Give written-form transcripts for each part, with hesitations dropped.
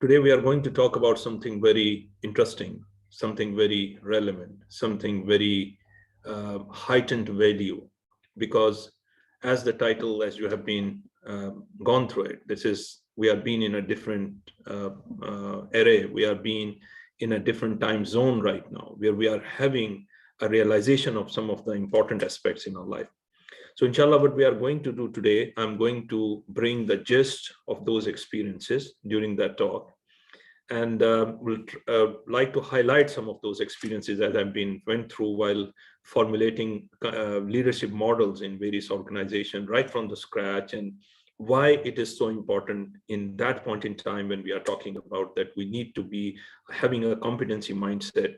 Today, we are going to talk about something very interesting, something very relevant, something very heightened value, because as the title, as you have been gone through it, we are being in a different array. We are being in a different time zone right now, where we are having a realization of some of the important aspects in our life. So inshallah, what we are going to do today, I'm going to bring the gist of those experiences during that talk. And we'll like to highlight some of those experiences that I've went through while formulating leadership models in various organizations right from the scratch, and why it is so important in that point in time when we are talking about that we need to be having a competency mindset.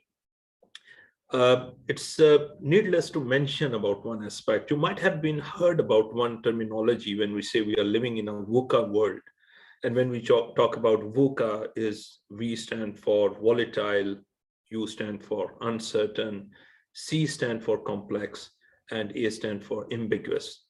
It's needless to mention about one aspect. You might have been heard about one terminology when we say we are living in a VUCA world. And when we talk about VUCA, is V stand for volatile, U stand for uncertain, C stand for complex, and A stand for ambiguous.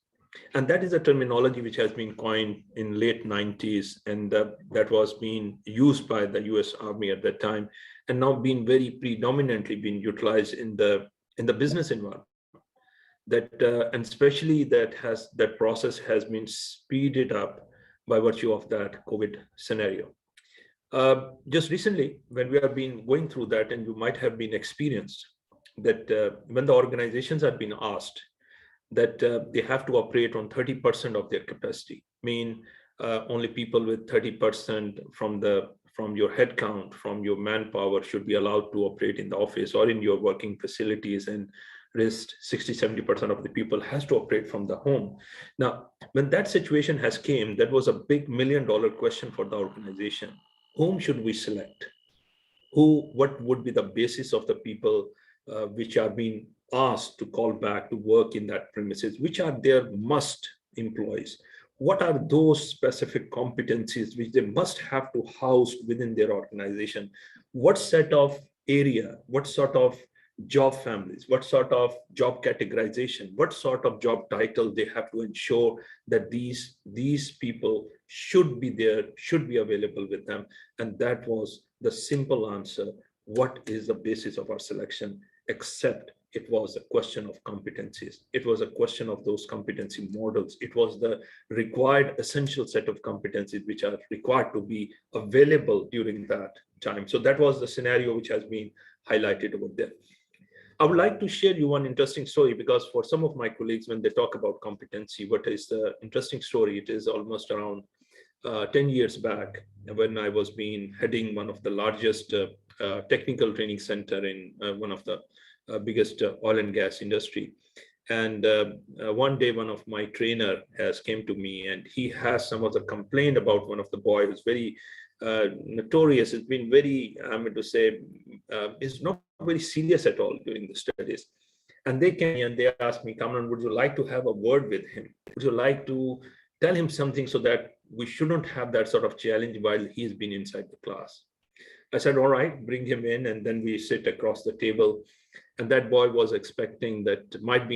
And that is a terminology which has been coined in late 90s, and that was being used by the US Army at that time, and now being very predominantly being utilized in the business environment. And especially that process has been speeded up by virtue of that COVID scenario. Just recently, when we have been going through that, and you might have been experienced that when the organizations have been asked that they have to operate on 30% of their capacity, mean only people with 30% from your headcount, from your manpower should be allowed to operate in the office or in your working facilities, and rest 60-70% of the people has to operate from the home. Now, when that situation has came, that was a big $1 million question for the organization. Whom should we select? What would be the basis of the people which are being asked to call back to work in that premises? Which are their must employees? What are those specific competencies which they must have to house within their organization? What set of area, what sort of job families, what sort of job categorization, what sort of job title they have to ensure that these people should be there, should be available with them. And that was the simple answer. What is the basis of our selection? Except it was a question of competencies. It was a question of those competency models. It was the required essential set of competencies which are required to be available during that time. So that was the scenario which has been highlighted over there. I would like to share you one interesting story, because for some of my colleagues, when they talk about competency, what is the interesting story? It is almost around 10 years back when I was heading one of the largest technical training center in one of the biggest oil and gas industry. And one day, one of my trainer has came to me, and he has some of the complaint about one of the boy who's very notorious. It's been very, is not very serious at all during the studies. And they came and they asked me, Kamran, would you like to have a word with him? Would you like to tell him something so that we shouldn't have that sort of challenge while he's been inside the class? I said, all right, bring him in. And then we sit across the table. And that boy was expecting that might be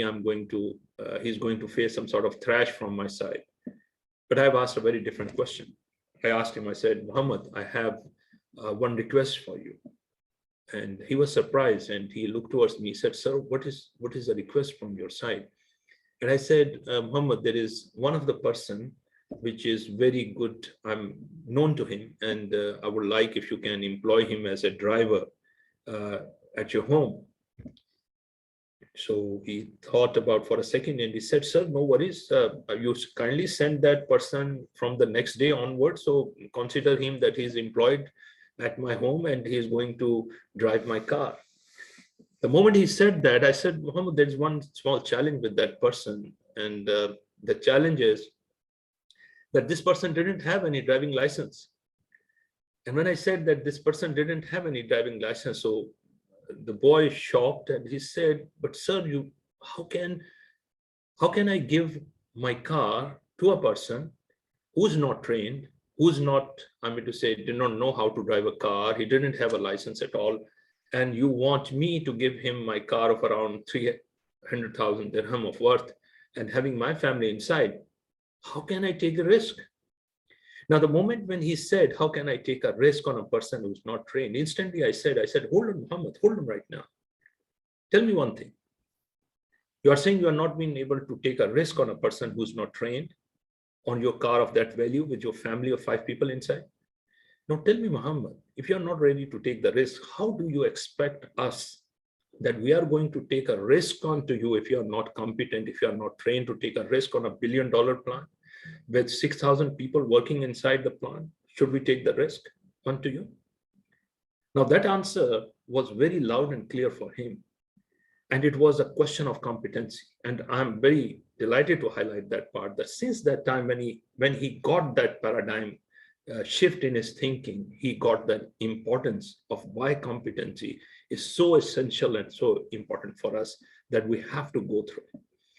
he's going to face some sort of thrash from my side. But I've asked a very different question. I asked him, I said, Muhammad, I have one request for you. And he was surprised, and he looked towards me. He said, sir, what is the request from your side? And I said, Muhammad, there is one of the person which is very good. I'm known to him, and I would like if you can employ him as a driver at your home. So he thought about for a second, and he said, sir, no worries. You kindly send that person from the next day onward. So consider him that he's employed at my home and he's going to drive my car. The moment he said that, I said, Muhammad, there's one small challenge with that person. And the challenge is that this person didn't have any driving license. And when I said that this person didn't have any driving license, so the boy is shocked, and he said, but sir, how can I give my car to a person who's not trained, who's not, did not know how to drive a car, he didn't have a license at all, and you want me to give him my car of around 300,000 dirham of worth and having my family inside? How can I take the risk? Now, the moment when he said, how can I take a risk on a person who's not trained? Instantly I said, hold on, Muhammad, hold on right now. Tell me one thing. You are saying you are not being able to take a risk on a person who's not trained on your car of that value with your family of 5 people inside? Now tell me, Muhammad, if you're not ready to take the risk, how do you expect us that we are going to take a risk onto you if you're not competent, if you're not trained to take a risk on $1 billion plant with 6,000 people working inside the plant? Should we take the risk onto you? Now that answer was very loud and clear for him. And it was a question of competency. And I'm very delighted to highlight that part, that since that time when he got that paradigm shift in his thinking, he got the importance of why competency is so essential and so important for us that we have to go through.